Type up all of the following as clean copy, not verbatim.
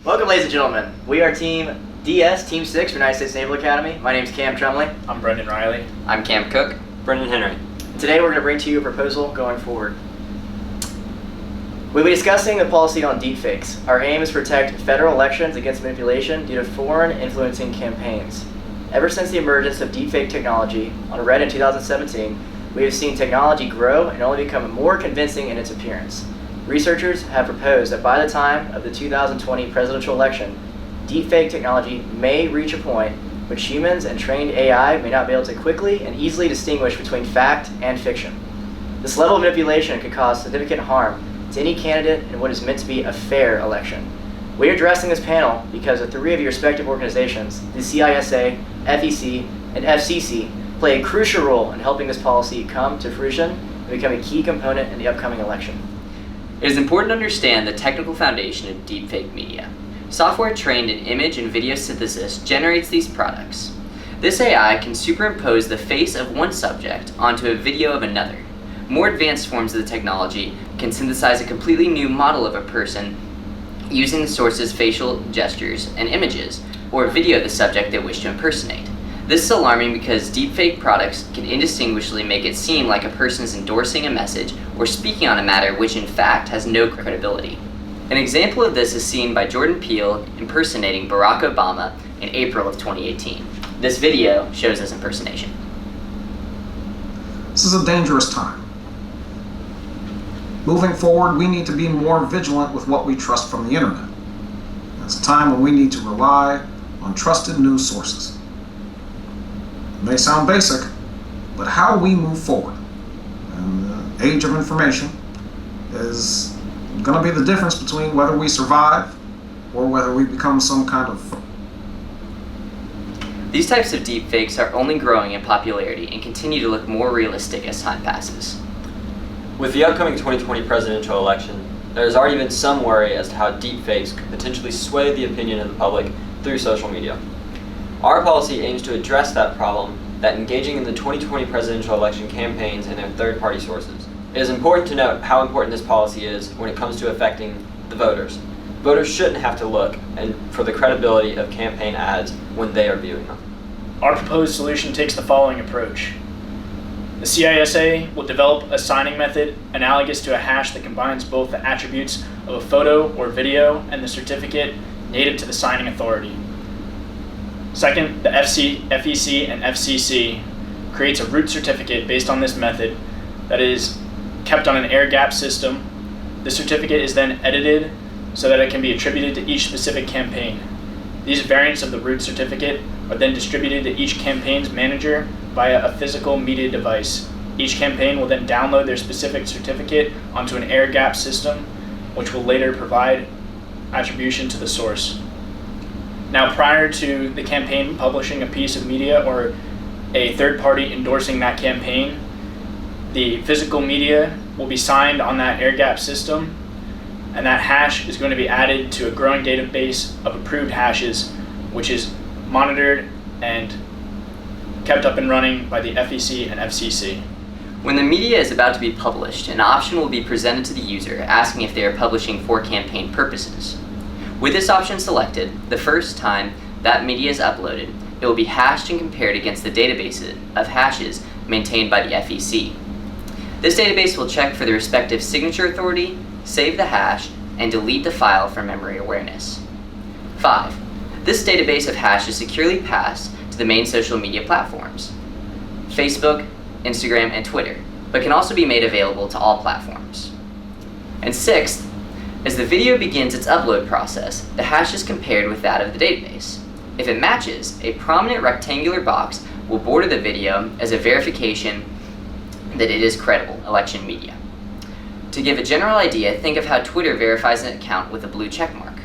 Welcome, ladies and gentlemen. We are Team DSTEAM6 from United States Naval Academy. My name is Cam Trumley. I'm Brendan Riley. I'm Cam Cook. Brendan Henry. Today we're going to bring to you a proposal going forward. We'll be discussing the policy on deepfakes. Our aim is to protect federal elections against manipulation due to foreign influencing campaigns. Ever since the emergence of deepfake technology on Red in 2017, we have seen technology grow and only become more convincing in its appearance. Researchers have proposed that by the time of the 2020 presidential election, deepfake technology may reach a point which humans and trained AI may not be able to quickly and easily distinguish between fact and fiction. This level of manipulation could cause significant harm to any candidate in what is meant to be a fair election. We are addressing this panel because the three of your respective organizations, the CISA, FEC, and FCC, play a crucial role in helping this policy come to fruition and become a key component in the upcoming election. It is important to understand the technical foundation of deepfake media. Software trained in image and video synthesis generates these products. This AI can superimpose the face of one subject onto a video of another. More advanced forms of the technology can synthesize a completely new model of a person using the source's facial gestures and images, or video of the subject they wish to impersonate. This is alarming because deepfake products can indistinguishably make it seem like a person is endorsing a message or speaking on a matter which in fact has no credibility. An example of this is seen by Jordan Peele impersonating Barack Obama in April of 2018. This video shows this impersonation. This is a dangerous time. Moving forward, we need to be more vigilant with what we trust from the internet. It's a time when we need to rely on trusted news sources. It may sound basic, but how we move forward in the age of information is going to be the difference between whether we survive or whether we become some kind of... These types of deepfakes are only growing in popularity and continue to look more realistic as time passes. With the upcoming 2020 presidential election, there has already been some worry as to how deepfakes could potentially sway the opinion of the public through social media. Our policy aims to address that problem that engaging in the 2020 presidential election campaigns and their third-party sources. It is important to note how important this policy is when it comes to affecting the voters. Voters shouldn't have to look for the credibility of campaign ads when they are viewing them. Our proposed solution takes the following approach. The CISA will develop a signing method analogous to a hash that combines both the attributes of a photo or video and the certificate native to the signing authority. Second, the FEC and FCC creates a root certificate based on this method that is kept on an air-gapped system. The certificate is then edited so that it can be attributed to each specific campaign. These variants of the root certificate are then distributed to each campaign's manager via a physical media device. Each campaign will then download their specific certificate onto an air-gapped system, which will later provide attribution to the source. Now, prior to the campaign publishing a piece of media or a third party endorsing that campaign, the physical media will be signed on that air-gapped system, and that hash is going to be added to a growing database of approved hashes, which is monitored and kept up and running by the FEC and FCC. When the media is about to be published, an option will be presented to the user asking if they are publishing for campaign purposes. With this option selected, the first time that media is uploaded, it will be hashed and compared against the database of hashes maintained by the FEC. This database will check for the respective signature authority, save the hash, and delete the file for memory awareness. 5. This database of hash is securely passed to the main social media platforms, Facebook, Instagram, and Twitter, but can also be made available to all platforms. And 6th, as the video begins its upload process, the hash is compared with that of the database. If it matches, a prominent rectangular box will border the video as a verification that it is credible election media. To give a general idea, think of how Twitter verifies an account with a blue checkmark.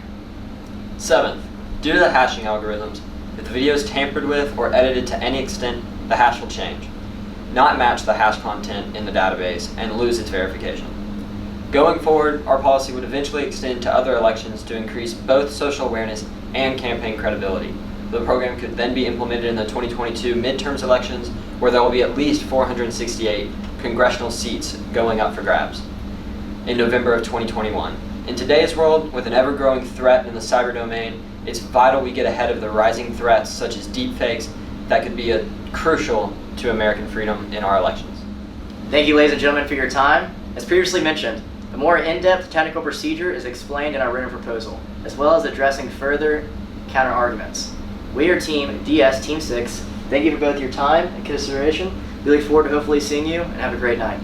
7th, due to the hashing algorithms, if the video is tampered with or edited to any extent, the hash will change, not match the hash content in the database, and lose its verification. Going forward, our policy would eventually extend to other elections to increase both social awareness and campaign credibility. The program could then be implemented in the 2022 midterms elections, where there will be at least 468 congressional seats going up for grabs in November of 2021. In today's world, with an ever-growing threat in the cyber domain, it's vital we get ahead of the rising threats such as deepfakes that could be crucial to American freedom in our elections. Thank you, ladies and gentlemen, for your time. As previously mentioned, a more in-depth technical procedure is explained in our written proposal, as well as addressing further counter-arguments. We are Team DSTEAM6. Thank you for both your time and consideration. We look forward to hopefully seeing you, and have a great night.